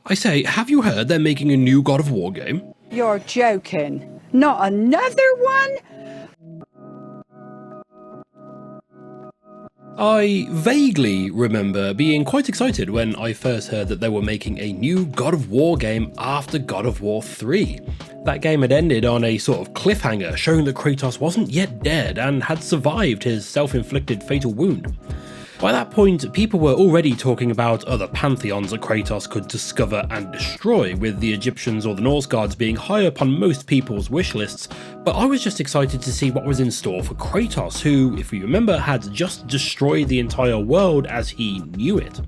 I say, have you heard they're making a new God of War game? You're joking. Not another one? I vaguely remember being quite excited when I first heard that they were making a new God of War game after God of War 3. That game had ended on a sort of cliffhanger, showing that Kratos wasn't yet dead and had survived his self-inflicted fatal wound. By that point, people were already talking about other pantheons that Kratos could discover and destroy, with the Egyptians or the Norse gods being high up on most people's wish lists, but I was just excited to see what was in store for Kratos, who, if we remember, had just destroyed the entire world as he knew it.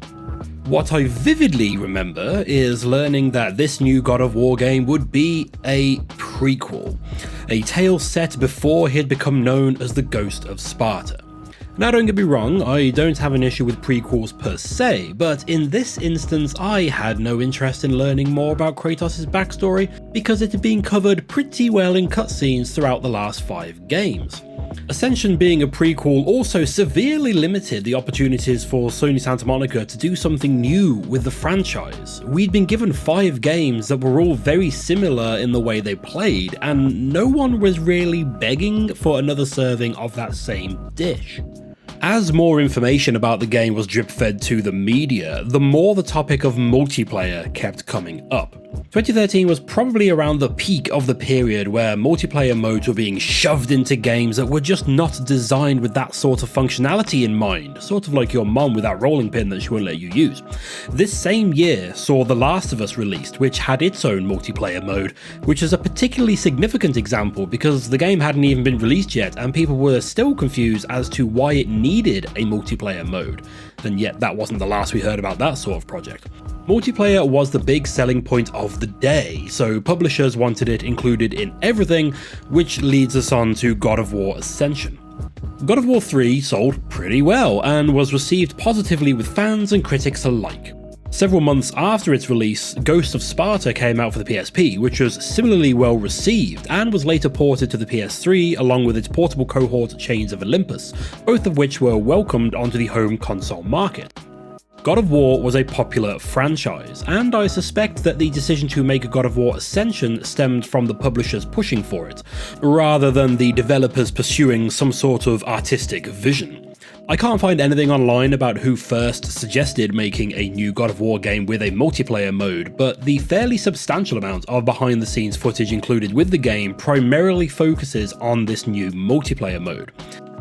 What I vividly remember is learning that this new God of War game would be a prequel, a tale set before he had become known as the Ghost of Sparta. Now don't get me wrong, I don't have an issue with prequels per se, but in this instance I had no interest in learning more about Kratos' backstory because it had been covered pretty well in cutscenes throughout the last 5 games. Ascension being a prequel also severely limited the opportunities for Sony Santa Monica to do something new with the franchise. We'd been given 5 games that were all very similar in the way they played, and no one was really begging for another serving of that same dish. As more information about the game was drip-fed to the media, the more the topic of multiplayer kept coming up. 2013 was probably around the peak of the period where multiplayer modes were being shoved into games that were just not designed with that sort of functionality in mind, sort of like your mum with that rolling pin that she won't let you use. This same year saw The Last of Us released, which had its own multiplayer mode, which is a particularly significant example because the game hadn't even been released yet and people were still confused as to why it needed a multiplayer mode, and yet that wasn't the last we heard about that sort of project. Multiplayer was the big selling point of the day, so publishers wanted it included in everything, which leads us on to God of War Ascension. God of War 3 sold pretty well and was received positively with fans and critics alike. Several months after its release, Ghost of Sparta came out for the PSP, which was similarly well received and was later ported to the PS3 along with its portable cohort Chains of Olympus, both of which were welcomed onto the home console market. God of War was a popular franchise, and I suspect that the decision to make a God of War Ascension stemmed from the publishers pushing for it, rather than the developers pursuing some sort of artistic vision. I can't find anything online about who first suggested making a new God of War game with a multiplayer mode, but the fairly substantial amount of behind the scenes footage included with the game primarily focuses on this new multiplayer mode.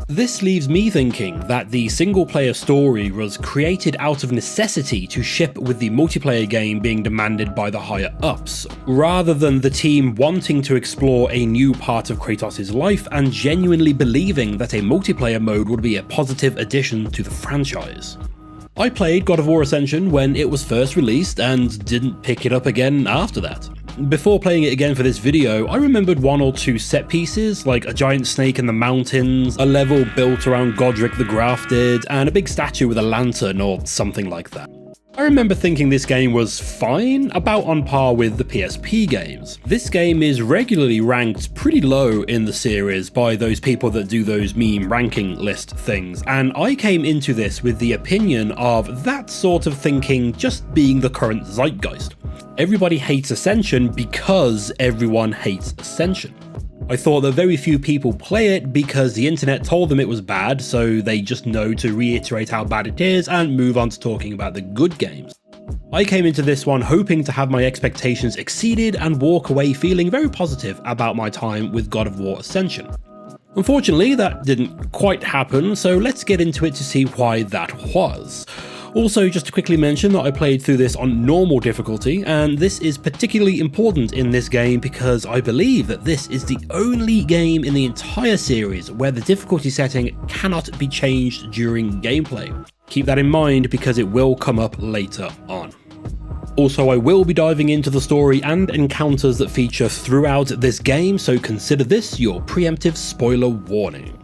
This leaves me thinking that the single-player story was created out of necessity to ship with the multiplayer game being demanded by the higher-ups, rather than the team wanting to explore a new part of Kratos' life and genuinely believing that a multiplayer mode would be a positive addition to the franchise. I played God of War Ascension when it was first released and didn't pick it up again after that. Before playing it again for this video, I remembered 1 or 2 set pieces, like a giant snake in the mountains, a level built around Godric the Grafted, and a big statue with a lantern or something like that. I remember thinking this game was fine, about on par with the PSP games. This game is regularly ranked pretty low in the series by those people that do those meme ranking list things, and I came into this with the opinion of that sort of thinking just being the current zeitgeist. Everybody hates Ascension because everyone hates Ascension. I thought that very few people play it because the internet told them it was bad, so they just know to reiterate how bad it is and move on to talking about the good games. I came into this one hoping to have my expectations exceeded and walk away feeling very positive about my time with God of War Ascension. Unfortunately, that didn't quite happen, so let's get into it to see why that was. Also, just to quickly mention that I played through this on normal difficulty, and this is particularly important in this game because I believe that this is the only game in the entire series where the difficulty setting cannot be changed during gameplay. Keep that in mind because it will come up later on. Also, I will be diving into the story and encounters that feature throughout this game, so consider this your preemptive spoiler warning.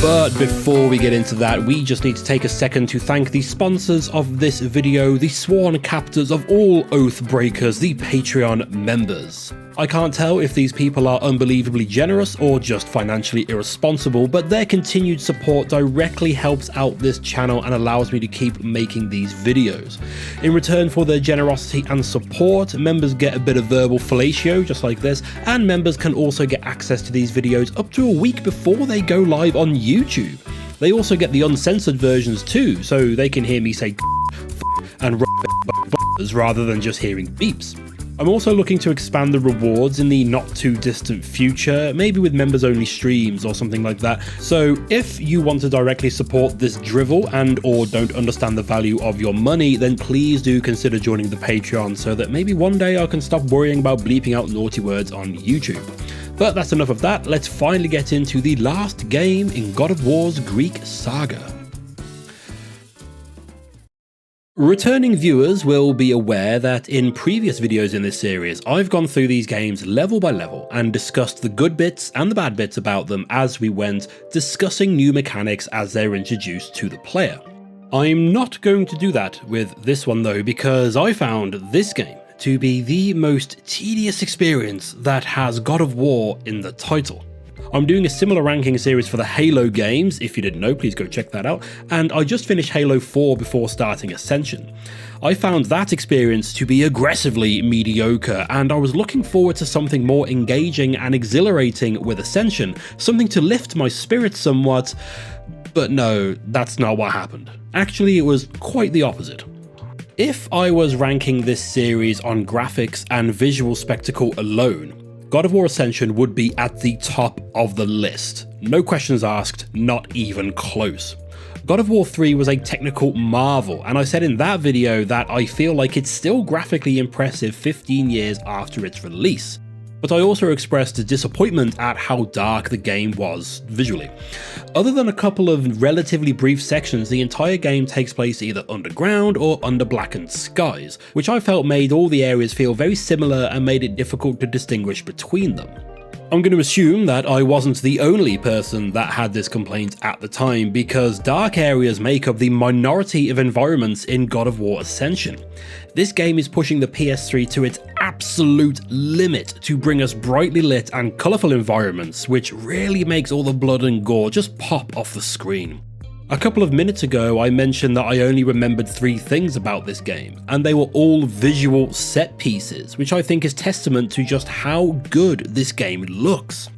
But before we get into that, we just need to take a second to thank the sponsors of this video, the sworn captors of all oath breakers, the Patreon members. I can't tell if these people are unbelievably generous or just financially irresponsible, but their continued support directly helps out this channel and allows me to keep making these videos. In return for their generosity and support, members get a bit of verbal fellatio just like this, and members can also get access to these videos up to a week before they go live on YouTube. They also get the uncensored versions too, so they can hear me say and rather than just hearing beeps. I'm also looking to expand the rewards in the not too distant future, maybe with members only streams or something like that. So if you want to directly support this drivel and or don't understand the value of your money, then please do consider joining the Patreon so that maybe one day I can stop worrying about bleeping out naughty words on YouTube. But that's enough of that, let's finally get into the last game in God of War's Greek saga. Returning viewers will be aware that in previous videos in this series, I've gone through these games level by level and discussed the good bits and the bad bits about them as we went, discussing new mechanics as they're introduced to the player. I'm not going to do that with this one though, because I found this game to be the most tedious experience that has God of War in the title. I'm doing a similar ranking series for the Halo games. If you didn't know, please go check that out. And I just finished Halo 4 before starting Ascension. I found that experience to be aggressively mediocre, and I was looking forward to something more engaging and exhilarating with Ascension, something to lift my spirits somewhat, but no, that's not what happened. Actually, it was quite the opposite. If I was ranking this series on graphics and visual spectacle alone, God of War Ascension would be at the top of the list. No questions asked, not even close. God of War 3 was a technical marvel, and I said in that video that I feel like it's still graphically impressive 15 years after its release. But I also expressed disappointment at how dark the game was visually. Other than a couple of relatively brief sections, the entire game takes place either underground or under blackened skies, which I felt made all the areas feel very similar and made it difficult to distinguish between them. I'm going to assume that I wasn't the only person that had this complaint at the time, because dark areas make up the minority of environments in God of War Ascension. This game is pushing the PS3 to its absolute limit to bring us brightly lit and colourful environments, which really makes all the blood and gore just pop off the screen. A couple of minutes ago, I mentioned that I only remembered 3 things about this game, and they were all visual set pieces, which I think is testament to just how good this game looks.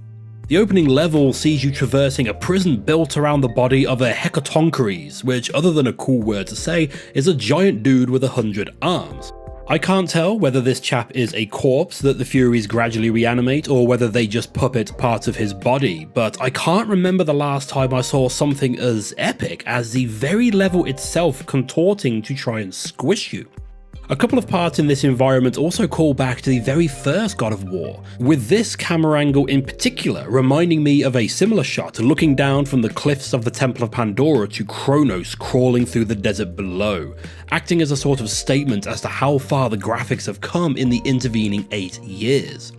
The opening level sees you traversing a prison built around the body of a Hecatoncheires, which, other than a cool word to say, is a giant dude with 100 arms. I can't tell whether this chap is a corpse that the Furies gradually reanimate or whether they just puppet parts of his body, but I can't remember the last time I saw something as epic as the very level itself contorting to try and squish you. A couple of parts in this environment also call back to the very first God of War, with this camera angle in particular reminding me of a similar shot looking down from the cliffs of the Temple of Pandora to Kratos crawling through the desert below, acting as a sort of statement as to how far the graphics have come in the intervening 8 years.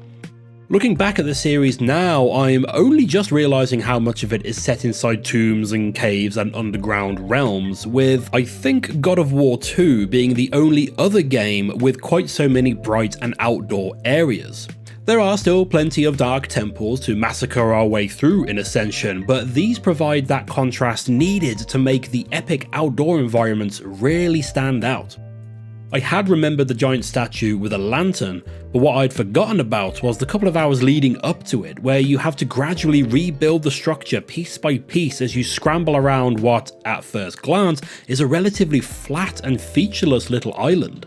Looking back at the series now, I'm only just realising how much of it is set inside tombs and caves and underground realms, with I think God of War 2 being the only other game with quite so many bright and outdoor areas. There are still plenty of dark temples to massacre our way through in Ascension, but these provide that contrast needed to make the epic outdoor environments really stand out. I had remembered the giant statue with a lantern, but what I'd forgotten about was the couple of hours leading up to it, where you have to gradually rebuild the structure piece by piece as you scramble around what, at first glance, is a relatively flat and featureless little island.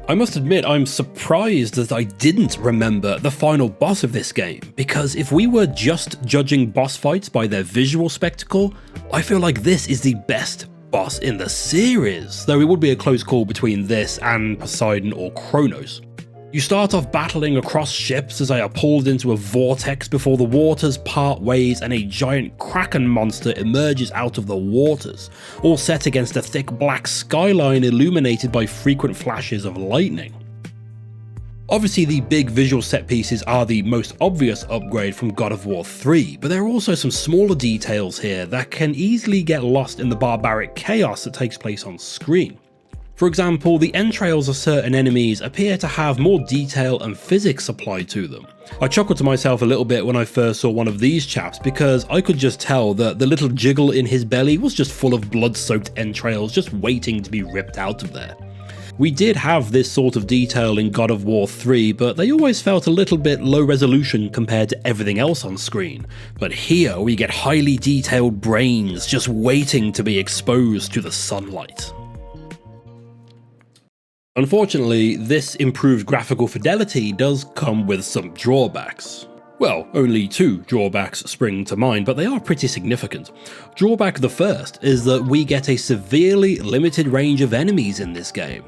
I must admit I'm surprised that I didn't remember the final boss of this game, because if we were just judging boss fights by their visual spectacle, I feel like this is the best boss in the series, though it would be a close call between this and Poseidon or Kratos. You start off battling across ships as they are pulled into a vortex before the waters part ways and a giant kraken monster emerges out of the waters, all set against a thick black skyline illuminated by frequent flashes of lightning. Obviously, the big visual set pieces are the most obvious upgrade from God of War 3, but there are also some smaller details here that can easily get lost in the barbaric chaos that takes place on screen. For example, the entrails of certain enemies appear to have more detail and physics applied to them. I chuckled to myself a little bit when I first saw one of these chaps because I could just tell that the little jiggle in his belly was just full of blood-soaked entrails just waiting to be ripped out of there. We did have this sort of detail in God of War 3, but they always felt a little bit low resolution compared to everything else on screen. But here we get highly detailed brains just waiting to be exposed to the sunlight. Unfortunately, this improved graphical fidelity does come with some drawbacks. Well, only two drawbacks spring to mind, but they are pretty significant. Drawback the first is that we get a severely limited range of enemies in this game.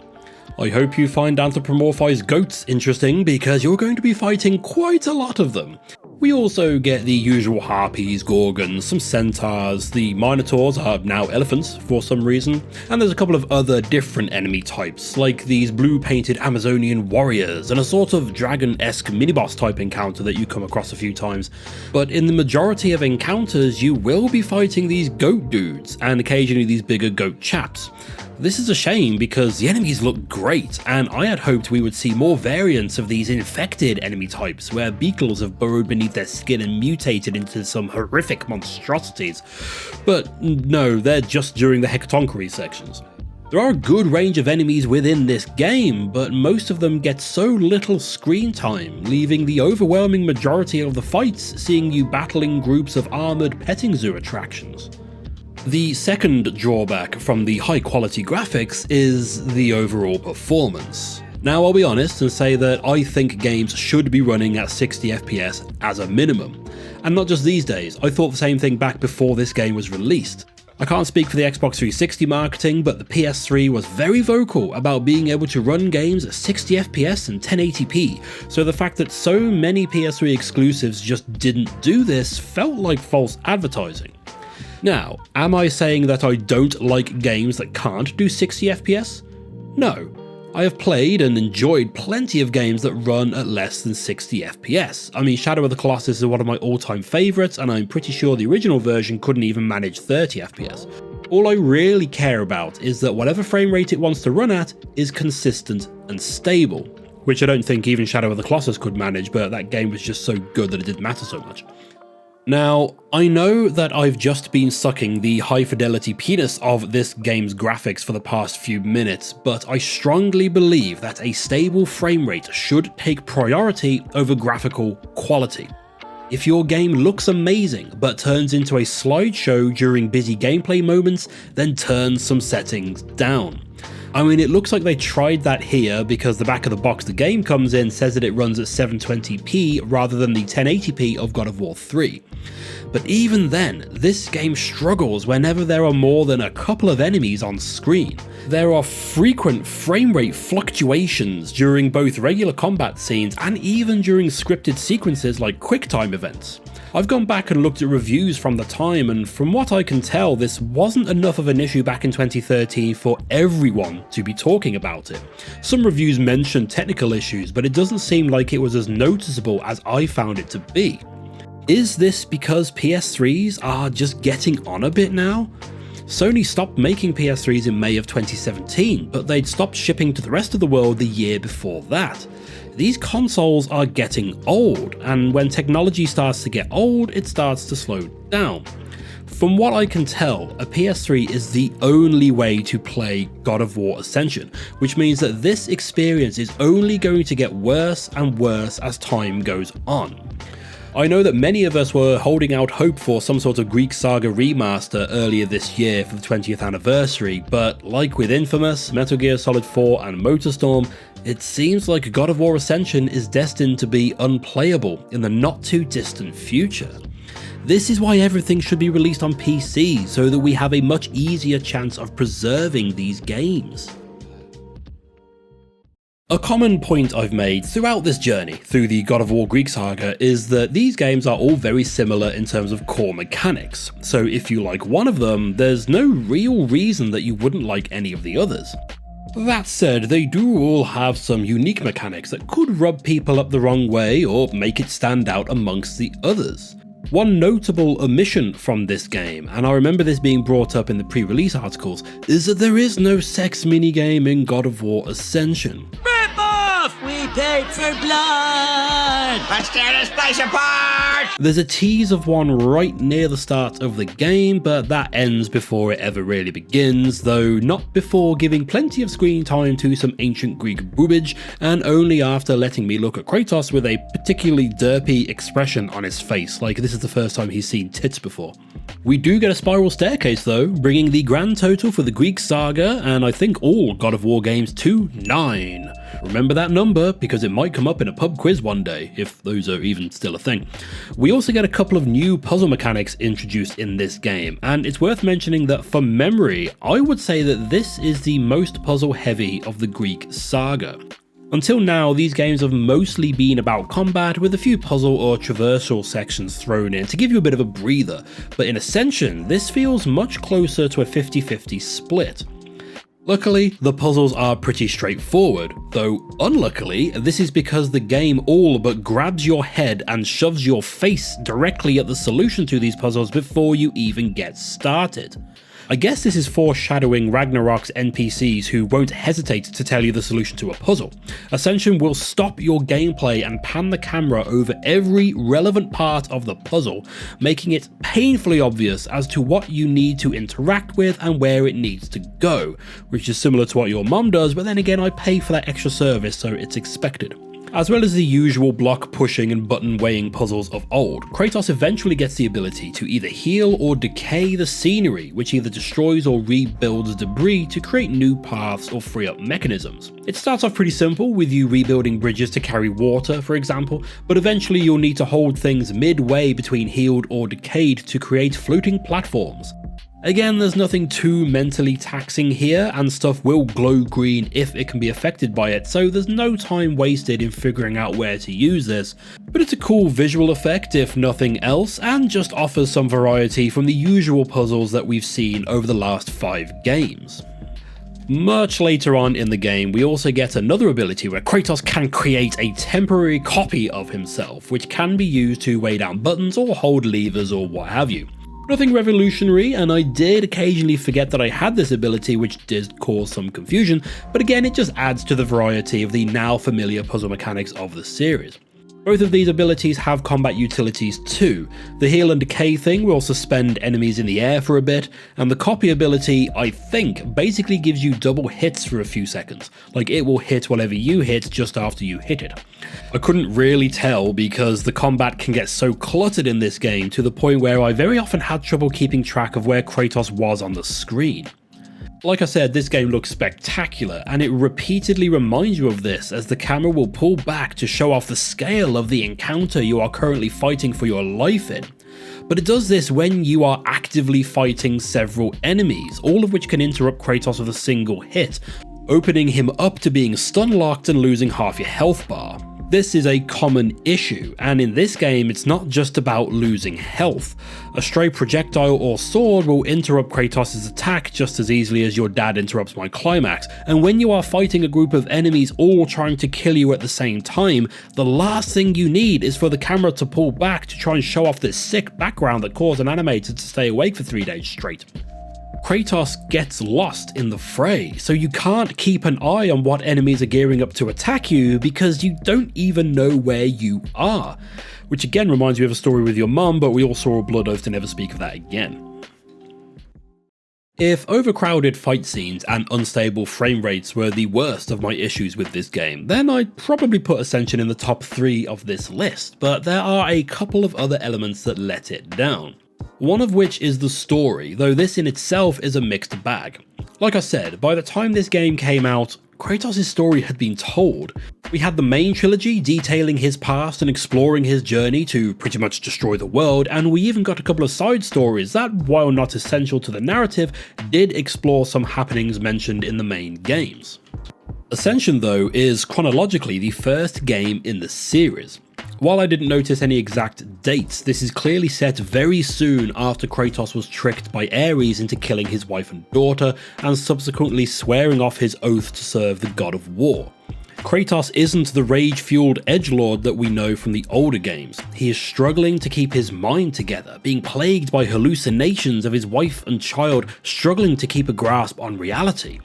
I hope you find anthropomorphized goats interesting because you're going to be fighting quite a lot of them. We also get the usual harpies, gorgons, some centaurs, the minotaurs are now elephants for some reason, and there's a couple of other different enemy types, like these blue-painted Amazonian warriors and a sort of dragon-esque mini-boss type encounter that you come across a few times. But in the majority of encounters, you will be fighting these goat dudes, and occasionally these bigger goat chaps. This is a shame because the enemies look great, and I had hoped we would see more variants of these infected enemy types where beetles have burrowed beneath their skin and mutated into some horrific monstrosities. But no, they're just during the hecatoncheires sections. There are a good range of enemies within this game, but most of them get so little screen time, leaving the overwhelming majority of the fights seeing you battling groups of armoured petting zoo attractions. The second drawback from the high quality graphics is the overall performance. Now I'll be honest and say that I think games should be running at 60 FPS as a minimum. And not just these days, I thought the same thing back before this game was released. I can't speak for the Xbox 360 marketing, but the PS3 was very vocal about being able to run games at 60 FPS and 1080p, so the fact that so many PS3 exclusives just didn't do this felt like false advertising. Now, am I saying that I don't like games that can't do 60 FPS? No. I have played and enjoyed plenty of games that run at less than 60 FPS. I mean, Shadow of the Colossus is one of my all-time favourites, and I'm pretty sure the original version couldn't even manage 30 FPS. All I really care about is that whatever frame rate it wants to run at is consistent and stable, which I don't think even Shadow of the Colossus could manage, but that game was just so good that it didn't matter so much. Now, I know that I've just been sucking the high fidelity penis of this game's graphics for the past few minutes, but I strongly believe that a stable frame rate should take priority over graphical quality. If your game looks amazing but turns into a slideshow during busy gameplay moments, then turn some settings down. I mean, it looks like they tried that here because the back of the box the game comes in says that it runs at 720p rather than the 1080p of God of War 3. But even then, this game struggles whenever there are more than a couple of enemies on screen. There are frequent frame rate fluctuations during both regular combat scenes and even during scripted sequences like QuickTime events. I've gone back and looked at reviews from the time, and from what I can tell, this wasn't enough of an issue back in 2013 for everyone to be talking about it. Some reviews mentioned technical issues, but it doesn't seem like it was as noticeable as I found it to be. Is this because PS3s are just getting on a bit now? Sony stopped making PS3s in May of 2017, but they'd stopped shipping to the rest of the world the year before that. These consoles are getting old, and when technology starts to get old, it starts to slow down. From what I can tell, a PS3 is the only way to play God of War Ascension, which means that this experience is only going to get worse and worse as time goes on. I know that many of us were holding out hope for some sort of Greek Saga remaster earlier this year for the 20th anniversary, but like with Infamous, Metal Gear Solid 4 and MotorStorm, it seems like God of War Ascension is destined to be unplayable in the not too distant future. This is why everything should be released on PC, so that we have a much easier chance of preserving these games. A common point I've made throughout this journey through the God of War Greek Saga is that these games are all very similar in terms of core mechanics, so if you like one of them, there's no real reason that you wouldn't like any of the others. That said, they do all have some unique mechanics that could rub people up the wrong way or make it stand out amongst the others. One notable omission from this game, and I remember this being brought up in the pre-release articles, is that there is no sex minigame in God of War Ascension. Rip off! We paid for blood! Let's tear this place apart! There's a tease of one right near the start of the game, but that ends before it ever really begins, though not before giving plenty of screen time to some ancient Greek boobage, and only after letting me look at Kratos with a particularly derpy expression on his face, like this is the first time he's seen tits before. We do get a spiral staircase though, bringing the grand total for the Greek saga, and I think all God of War games, to 9. Remember that number, because it might come up in a pub quiz one day, if those are even still a thing. We also get a couple of new puzzle mechanics introduced in this game, and it's worth mentioning that from memory, I would say that this is the most puzzle heavy of the Greek saga. Until now, these games have mostly been about combat, with a few puzzle or traversal sections thrown in to give you a bit of a breather, but in Ascension, this feels much closer to a 50-50 split. Luckily, the puzzles are pretty straightforward, though unluckily, this is because the game all but grabs your head and shoves your face directly at the solution to these puzzles before you even get started. I guess this is foreshadowing Ragnarok's NPCs who won't hesitate to tell you the solution to a puzzle. Ascension will stop your gameplay and pan the camera over every relevant part of the puzzle, making it painfully obvious as to what you need to interact with and where it needs to go, which is similar to what your mom does, but then again I pay for that extra service so it's expected. As well as the usual block pushing and button weighing puzzles of old, Kratos eventually gets the ability to either heal or decay the scenery, which either destroys or rebuilds debris to create new paths or free up mechanisms. It starts off pretty simple, with you rebuilding bridges to carry water, for example, but eventually you'll need to hold things midway between healed or decayed to create floating platforms. Again, there's nothing too mentally taxing here, and stuff will glow green if it can be affected by it, so there's no time wasted in figuring out where to use this. But it's a cool visual effect if nothing else, and just offers some variety from the usual puzzles that we've seen over the last 5 games. Much later on in the game, we also get another ability where Kratos can create a temporary copy of himself, which can be used to weigh down buttons or hold levers or what have you. Nothing revolutionary, and I did occasionally forget that I had this ability, which did cause some confusion, but again it just adds to the variety of the now familiar puzzle mechanics of the series. Both of these abilities have combat utilities too. The heal and decay thing will suspend enemies in the air for a bit, and the copy ability, I think, basically gives you double hits for a few seconds, like it will hit whatever you hit just after you hit it. I couldn't really tell because the combat can get so cluttered in this game to the point where I very often had trouble keeping track of where Kratos was on the screen. Like I said, this game looks spectacular, and it repeatedly reminds you of this as the camera will pull back to show off the scale of the encounter you are currently fighting for your life in. But it does this when you are actively fighting several enemies, all of which can interrupt Kratos with a single hit, opening him up to being stun locked and losing half your health bar. This is a common issue, and in this game it's not just about losing health. A stray projectile or sword will interrupt Kratos' attack just as easily as your dad interrupts my climax, and when you are fighting a group of enemies all trying to kill you at the same time, the last thing you need is for the camera to pull back to try and show off this sick background that caused an animator to stay awake for 3 days straight. Kratos gets lost in the fray, so you can't keep an eye on what enemies are gearing up to attack you because you don't even know where you are. Which again reminds me of a story with your mum, but we all saw a blood oath to never speak of that again. If overcrowded fight scenes and unstable frame rates were the worst of my issues with this game, then I'd probably put Ascension in the top 3 of this list, but there are a couple of other elements that let it down. One of which is the story, though this in itself is a mixed bag. Like I said, by the time this game came out, Kratos' story had been told. We had the main trilogy detailing his past and exploring his journey to pretty much destroy the world, and we even got a couple of side stories that, while not essential to the narrative, did explore some happenings mentioned in the main games. Ascension, though, is chronologically the first game in the series. While I didn't notice any exact dates, this is clearly set very soon after Kratos was tricked by Ares into killing his wife and daughter, and subsequently swearing off his oath to serve the god of war. Kratos isn't the rage-fueled edgelord that we know from the older games. He is struggling to keep his mind together, being plagued by hallucinations of his wife and child, struggling to keep a grasp on reality.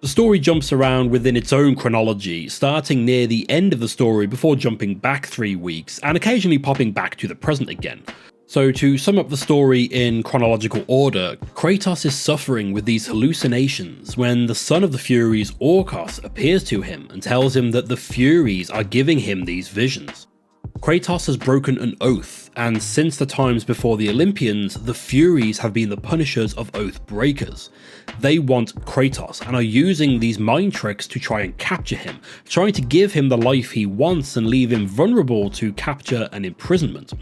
The story jumps around within its own chronology, starting near the end of the story before jumping back 3 weeks, and occasionally popping back to the present again. So to sum up the story in chronological order, Kratos is suffering with these hallucinations when the son of the Furies, Orkos, appears to him and tells him that the Furies are giving him these visions. Kratos has broken an oath, and since the times before the Olympians, the Furies have been the punishers of oath breakers. They want Kratos and are using these mind tricks to try and capture him, trying to give him the life he wants and leave him vulnerable to capture and imprisonment.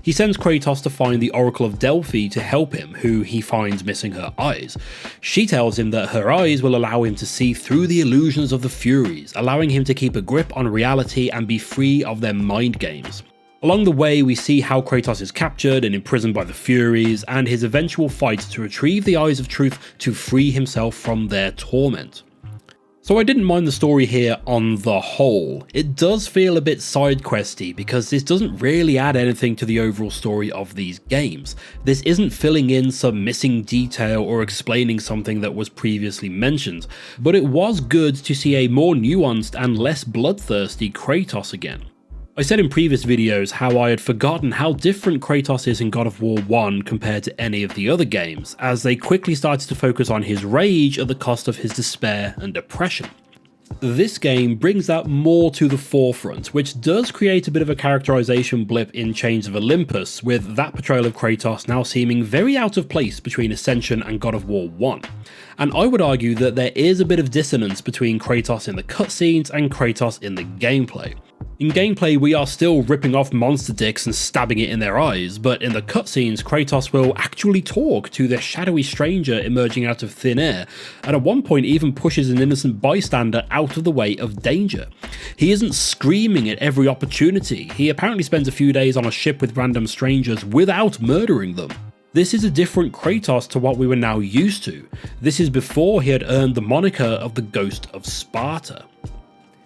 He sends Kratos to find the Oracle of Delphi to help him, who he finds missing her eyes. She tells him that her eyes will allow him to see through the illusions of the Furies, allowing him to keep a grip on reality and be free of their mind games. Along the way, we see how Kratos is captured and imprisoned by the Furies, and his eventual fight to retrieve the Eyes of Truth to free himself from their torment. So I didn't mind the story here on the whole. It does feel a bit side questy because this doesn't really add anything to the overall story of these games. This isn't filling in some missing detail or explaining something that was previously mentioned, but it was good to see a more nuanced and less bloodthirsty Kratos again. I said in previous videos how I had forgotten how different Kratos is in God of War 1 compared to any of the other games, as they quickly started to focus on his rage at the cost of his despair and depression. This game brings that more to the forefront, which does create a bit of a characterization blip in Chains of Olympus, with that portrayal of Kratos now seeming very out of place between Ascension and God of War 1. And I would argue that there is a bit of dissonance between Kratos in the cutscenes and Kratos in the gameplay. In gameplay, we are still ripping off monster dicks and stabbing it in their eyes, but in the cutscenes, Kratos will actually talk to the shadowy stranger emerging out of thin air, and at one point even pushes an innocent bystander out of the way of danger. He isn't screaming at every opportunity. He apparently spends a few days on a ship with random strangers without murdering them. This is a different Kratos to what we were now used to. This is before he had earned the moniker of the Ghost of Sparta.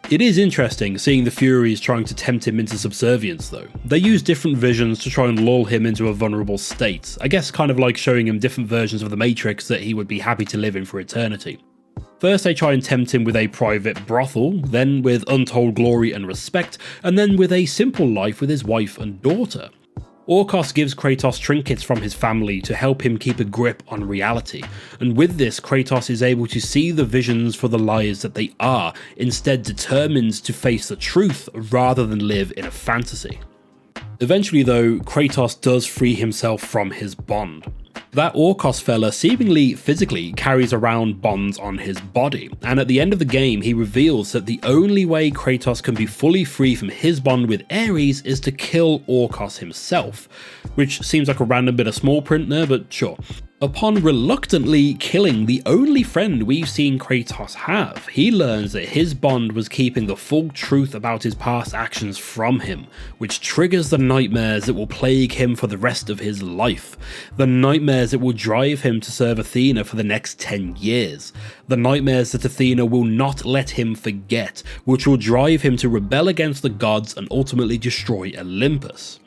It is interesting seeing the Furies trying to tempt him into subservience though. They use different visions to try and lull him into a vulnerable state, I guess kind of like showing him different versions of the Matrix that he would be happy to live in for eternity. First they try and tempt him with a private brothel, then with untold glory and respect, and then with a simple life with his wife and daughter. Orkos gives Kratos trinkets from his family to help him keep a grip on reality, and with this Kratos is able to see the visions for the lies that they are, instead determined to face the truth rather than live in a fantasy. Eventually though, Kratos does free himself from his bond. That Orkos fella seemingly physically carries around bonds on his body, and at the end of the game he reveals that the only way Kratos can be fully free from his bond with Ares is to kill Orkos himself, which seems like a random bit of small print there, but sure. Upon reluctantly killing the only friend we've seen Kratos have, he learns that his bond was keeping the full truth about his past actions from him, which triggers the nightmares that will plague him for the rest of his life. The nightmares that will drive him to serve Athena for the next 10 years. The nightmares that Athena will not let him forget, which will drive him to rebel against the gods and ultimately destroy Olympus.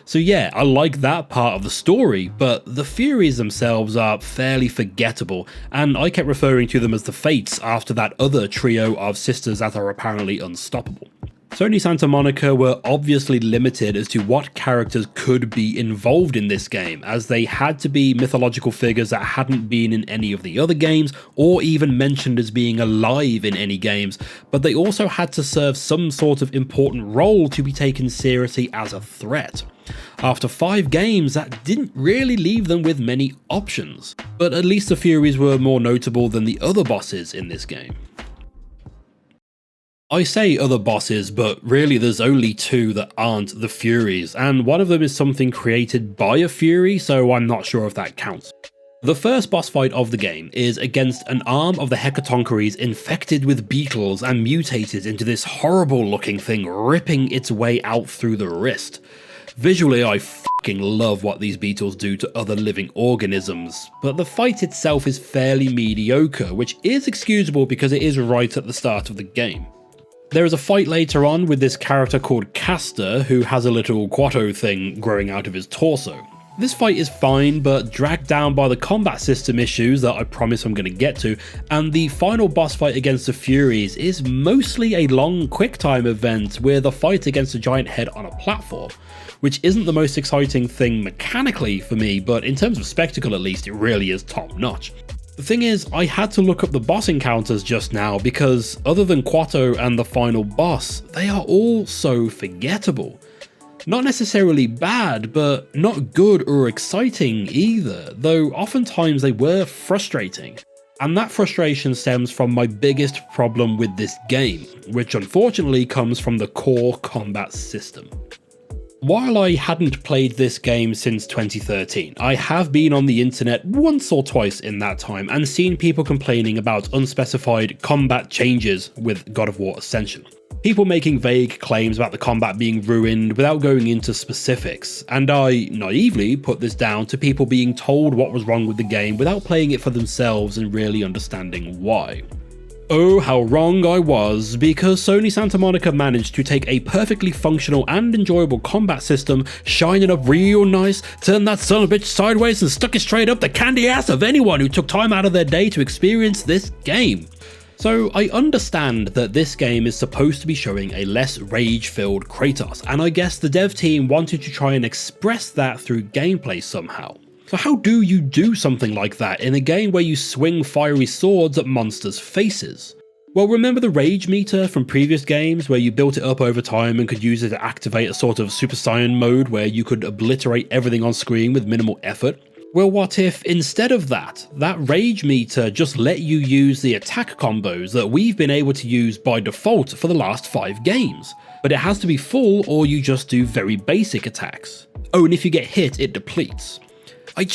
So yeah, I like that part of the story, but the Furies themselves are fairly forgettable, and I kept referring to them as the Fates after that other trio of sisters that are apparently unstoppable. Sony Santa Monica were obviously limited as to what characters could be involved in this game, as they had to be mythological figures that hadn't been in any of the other games, or even mentioned as being alive in any games, but they also had to serve some sort of important role to be taken seriously as a threat. After 5 games, that didn't really leave them with many options, but at least the Furies were more notable than the other bosses in this game. I say other bosses, but really there's only 2 that aren't the Furies, and one of them is something created by a Fury, so I'm not sure if that counts. The first boss fight of the game is against an arm of the Hecatoncheires infected with beetles and mutated into this horrible looking thing ripping its way out through the wrist. Visually, I fucking love what these beetles do to other living organisms, but the fight itself is fairly mediocre, which is excusable because it is right at the start of the game. There is a fight later on with this character called Castor, who has a little Quato thing growing out of his torso. This fight is fine, but dragged down by the combat system issues that I promise I'm going to get to, and the final boss fight against the Furies is mostly a long QuickTime event with a fight against a giant head on a platform, which isn't the most exciting thing mechanically for me, but in terms of spectacle at least, it really is top notch. The thing is, I had to look up the boss encounters just now because other than Quato and the final boss, they are all so forgettable. Not necessarily bad, but not good or exciting either, though oftentimes they were frustrating. And that frustration stems from my biggest problem with this game, which unfortunately comes from the core combat system. While I hadn't played this game since 2013, I have been on the internet once or twice in that time and seen people complaining about unspecified combat changes with God of War Ascension. People making vague claims about the combat being ruined without going into specifics, and I naively put this down to people being told what was wrong with the game without playing it for themselves and really understanding why. Oh, how wrong I was, because Sony Santa Monica managed to take a perfectly functional and enjoyable combat system, shine it up real nice, turn that son of a bitch sideways and stuck it straight up the candy ass of anyone who took time out of their day to experience this game. So I understand that this game is supposed to be showing a less rage-filled Kratos, and I guess the dev team wanted to try and express that through gameplay somehow. So how do you do something like that in a game where you swing fiery swords at monsters' faces? Well, remember the rage meter from previous games where you built it up over time and could use it to activate a sort of Super Saiyan mode where you could obliterate everything on screen with minimal effort? Well, what if instead of that rage meter just let you use the attack combos that we've been able to use by default for the last 5 games? But it has to be full or you just do very basic attacks. Oh, and if you get hit, it depletes. I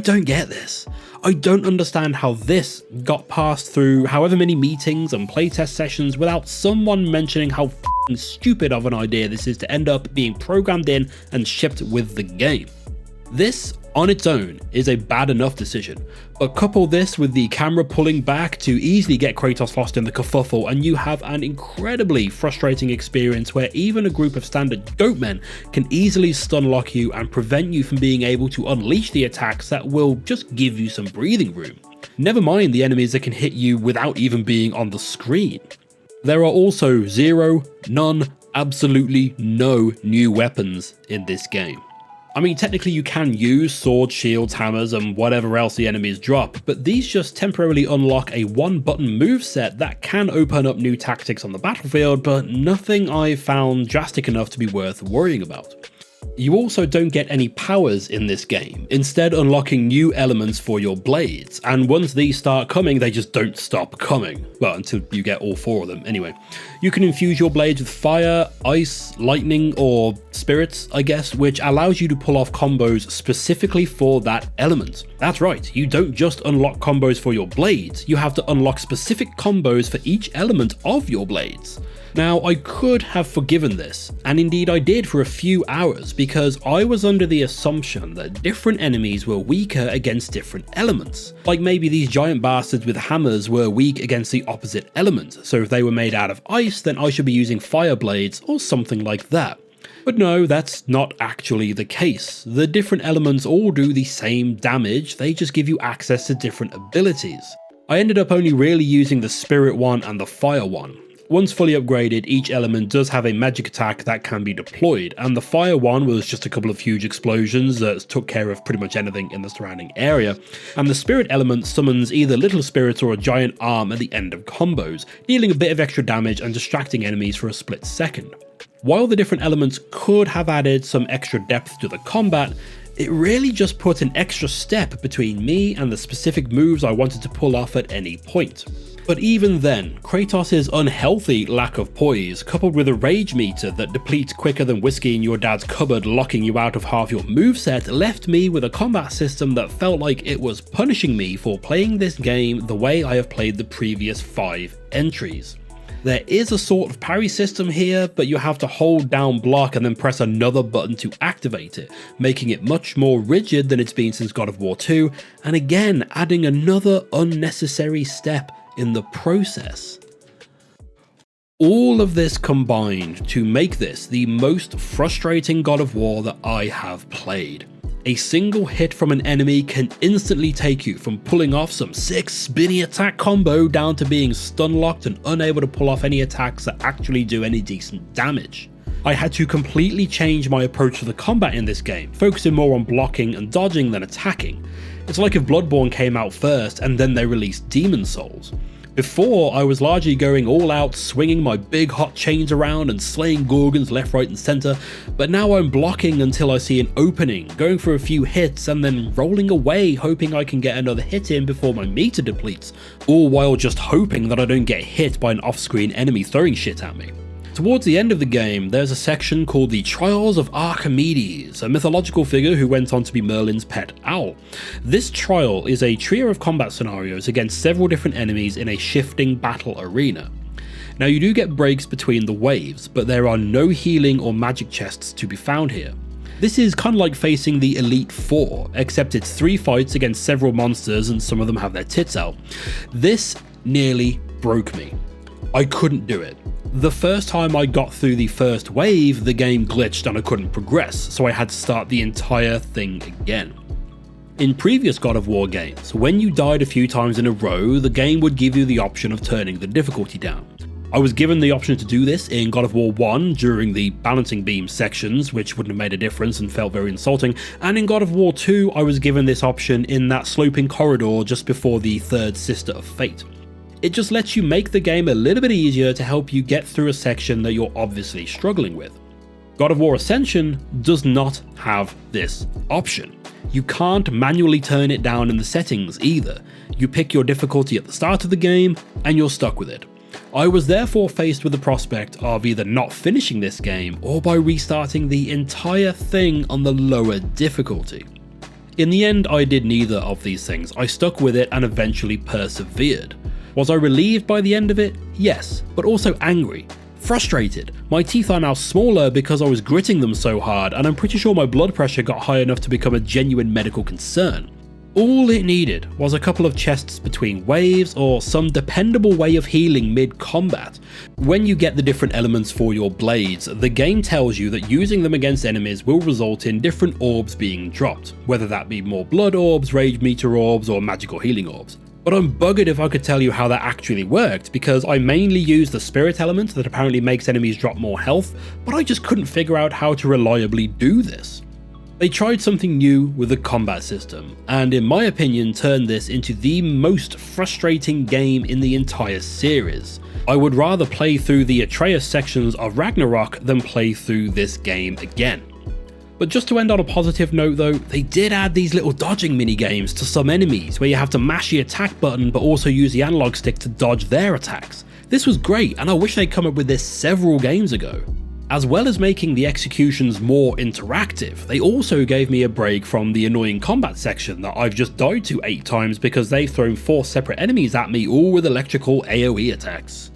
don't get this. I don't understand how this got passed through however many meetings and playtest sessions without someone mentioning how f***ing stupid of an idea this is to end up being programmed in and shipped with the game. This, on its own, is a bad enough decision, but couple this with the camera pulling back to easily get Kratos lost in the kerfuffle and you have an incredibly frustrating experience where even a group of standard goatmen can easily stun lock you and prevent you from being able to unleash the attacks that will just give you some breathing room. Never mind the enemies that can hit you without even being on the screen. There are also zero, none, absolutely no new weapons in this game. I mean, technically you can use swords, shields, hammers, and whatever else the enemies drop, but these just temporarily unlock a one-button moveset that can open up new tactics on the battlefield, but nothing I've found drastic enough to be worth worrying about. You also don't get any powers in this game, instead unlocking new elements for your blades, and once these start coming, they just don't stop coming. Well, until you get all 4 of them, anyway. You can infuse your blades with fire, ice, lightning, or spirits, I guess, which allows you to pull off combos specifically for that element. That's right, you don't just unlock combos for your blades, you have to unlock specific combos for each element of your blades. Now, I could have forgiven this, and indeed I did for a few hours, because I was under the assumption that different enemies were weaker against different elements. Like maybe these giant bastards with hammers were weak against the opposite element, so if they were made out of ice, then I should be using fire blades or something like that. But no, that's not actually the case. The different elements all do the same damage, they just give you access to different abilities. I ended up only really using the spirit one and the fire one. Once fully upgraded, each element does have a magic attack that can be deployed, and the fire one was just a couple of huge explosions that took care of pretty much anything in the surrounding area, and the spirit element summons either little spirits or a giant arm at the end of combos, dealing a bit of extra damage and distracting enemies for a split second. While the different elements could have added some extra depth to the combat, it really just put an extra step between me and the specific moves I wanted to pull off at any point. But even then, Kratos' unhealthy lack of poise, coupled with a rage meter that depletes quicker than whiskey in your dad's cupboard, locking you out of half your moveset, left me with a combat system that felt like it was punishing me for playing this game the way I have played the previous 5 entries. There is a sort of parry system here, but you have to hold down block and then press another button to activate it, making it much more rigid than it's been since God of War 2, and again adding another unnecessary step in the process. All of this combined to make this the most frustrating God of War that I have played. A single hit from an enemy can instantly take you from pulling off some sick spinny attack combo down to being stun locked and unable to pull off any attacks that actually do any decent damage. I had to completely change my approach to the combat in this game, focusing more on blocking and dodging than attacking. It's like if Bloodborne came out first and then they released Demon Souls. Before, I was largely going all out, swinging my big hot chains around and slaying Gorgons left, right and centre, but now I'm blocking until I see an opening, going for a few hits and then rolling away hoping I can get another hit in before my meter depletes, all while just hoping that I don't get hit by an off-screen enemy throwing shit at me. Towards the end of the game, there's a section called the Trials of Archimedes, a mythological figure who went on to be Merlin's pet owl. This trial is a trio of combat scenarios against several different enemies in a shifting battle arena. Now you do get breaks between the waves, but there are no healing or magic chests to be found here. This is kind of like facing the Elite Four, except it's 3 fights against several monsters and some of them have their tits out. This nearly broke me. I couldn't do it. The first time I got through the first wave, the game glitched and I couldn't progress, so I had to start the entire thing again. In previous God of War games, when you died a few times in a row, the game would give you the option of turning the difficulty down. I was given the option to do this in God of War 1 during the balancing beam sections, which wouldn't have made a difference and felt very insulting, and in God of War 2 I was given this option in that sloping corridor just before the third Sister of Fate. It just lets you make the game a little bit easier to help you get through a section that you're obviously struggling with. God of War Ascension does not have this option. You can't manually turn it down in the settings either. You pick your difficulty at the start of the game and you're stuck with it. I was therefore faced with the prospect of either not finishing this game or by restarting the entire thing on the lower difficulty. In the end, I did neither of these things. I stuck with it and eventually persevered. Was I relieved by the end of it? Yes, but also angry. Frustrated. My teeth are now smaller because I was gritting them so hard, and I'm pretty sure my blood pressure got high enough to become a genuine medical concern. All it needed was a couple of chests between waves or some dependable way of healing mid-combat. When you get the different elements for your blades, the game tells you that using them against enemies will result in different orbs being dropped, whether that be more blood orbs, rage meter orbs, or magical healing orbs. But I'm buggered if I could tell you how that actually worked, because I mainly used the spirit element that apparently makes enemies drop more health, but I just couldn't figure out how to reliably do this. They tried something new with the combat system, and in my opinion turned this into the most frustrating game in the entire series. I would rather play through the Atreus sections of Ragnarok than play through this game again. But just to end on a positive note though, they did add these little dodging mini-games to some enemies where you have to mash the attack button but also use the analog stick to dodge their attacks. This was great, and I wish they'd come up with this several games ago. As well as making the executions more interactive, they also gave me a break from the annoying combat section that I've just died to 8 times because they've thrown 4 separate enemies at me, all with electrical AoE attacks.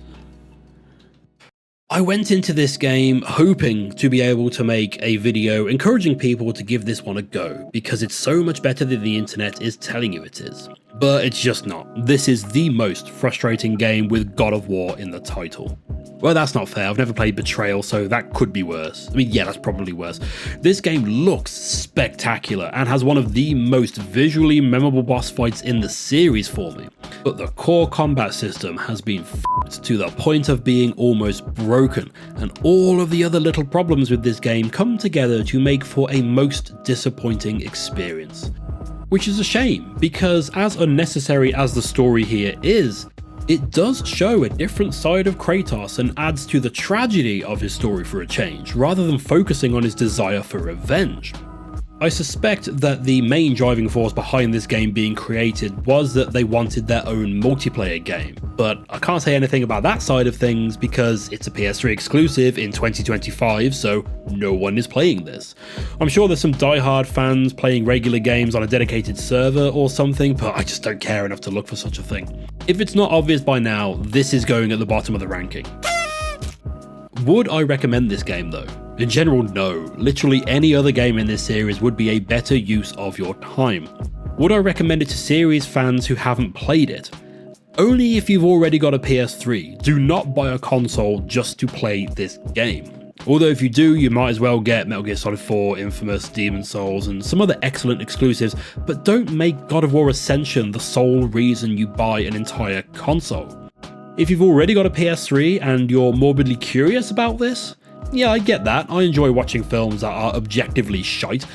I went into this game hoping to be able to make a video encouraging people to give this one a go, because it's so much better than the internet is telling you it is. But it's just not. This is the most frustrating game with God of War in the title. Well, that's not fair. I've never played Betrayal, so that could be worse. I mean, yeah, that's probably worse. This game looks spectacular and has one of the most visually memorable boss fights in the series for me. But the core combat system has been f***ed to the point of being almost broken, and all of the other little problems with this game come together to make for a most disappointing experience. Which is a shame, because as unnecessary as the story here is, it does show a different side of Kratos and adds to the tragedy of his story for a change, rather than focusing on his desire for revenge. I suspect that the main driving force behind this game being created was that they wanted their own multiplayer game, but I can't say anything about that side of things because it's a PS3 exclusive in 2025, so no one is playing this. I'm sure there's some die-hard fans playing regular games on a dedicated server or something, but I just don't care enough to look for such a thing. If it's not obvious by now, this is going at the bottom of the ranking. Would I recommend this game though? In general, no. Literally any other game in this series would be a better use of your time. Would I recommend it to series fans who haven't played it? Only if you've already got a PS3. Do not buy a console just to play this game. Although if you do, you might as well get Metal Gear Solid 4, Infamous, Demon's Souls, and some other excellent exclusives, but don't make God of War Ascension the sole reason you buy an entire console. If you've already got a PS3 and you're morbidly curious about this, yeah, I get that. I enjoy watching films that are objectively shite.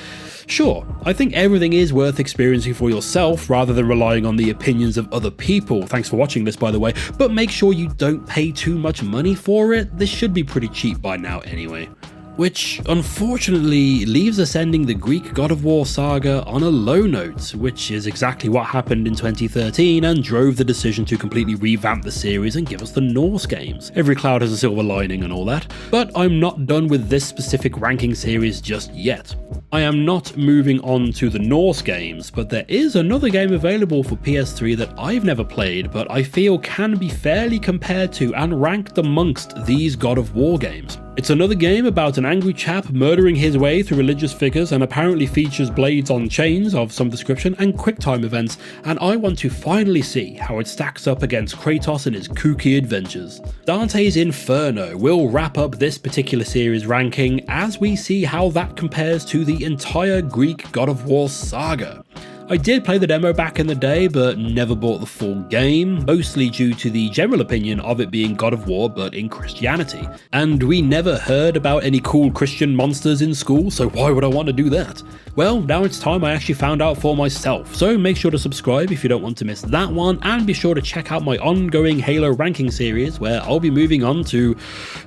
Sure, I think everything is worth experiencing for yourself rather than relying on the opinions of other people. Thanks for watching this, by the way, but make sure you don't pay too much money for it. This should be pretty cheap by now anyway. Which unfortunately leaves us ending the Greek God of War saga on a low note, which is exactly what happened in 2013 and drove the decision to completely revamp the series and give us the Norse games. Every cloud has a silver lining and all that, but I'm not done with this specific ranking series just yet. I am not moving on to the Norse games, but there is another game available for PS3 that I've never played, but I feel can be fairly compared to and ranked amongst these God of War games. It's another game about an angry chap murdering his way through religious figures and apparently features blades on chains of some description and QuickTime events, and I want to finally see how it stacks up against Kratos and his kooky adventures. Dante's Inferno will wrap up this particular series ranking as we see how that compares to the entire Greek God of War saga. I did play the demo back in the day, but never bought the full game, mostly due to the general opinion of it being God of War but in Christianity. And we never heard about any cool Christian monsters in school, so why would I want to do that? Well, now it's time I actually found out for myself, so make sure to subscribe if you don't want to miss that one, and be sure to check out my ongoing Halo ranking series where I'll be moving on to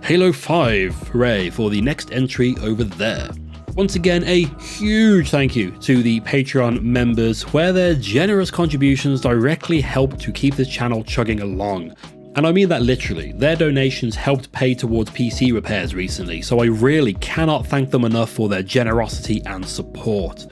Halo 5, hooray, for the next entry over there. Once again, a huge thank you to the Patreon members, where their generous contributions directly help to keep this channel chugging along. And I mean that literally. Their donations helped pay towards PC repairs recently, so I really cannot thank them enough for their generosity and support.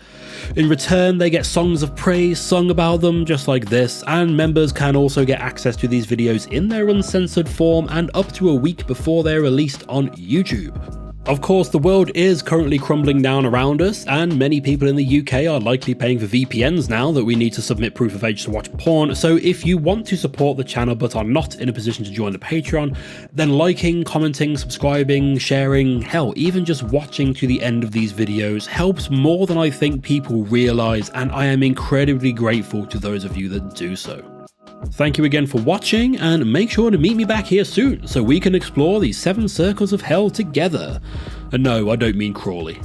In return, they get songs of praise sung about them just like this, and members can also get access to these videos in their uncensored form and up to a week before they're released on YouTube. Of course, the world is currently crumbling down around us, and many people in the UK are likely paying for VPNs now that we need to submit proof of age to watch porn, so if you want to support the channel but are not in a position to join the Patreon, then liking, commenting, subscribing, sharing, hell, even just watching to the end of these videos helps more than I think people realise, and I am incredibly grateful to those of you that do so. Thank you again for watching, and make sure to meet me back here soon so we can explore the 7 circles of hell together. And no, I don't mean Crawley.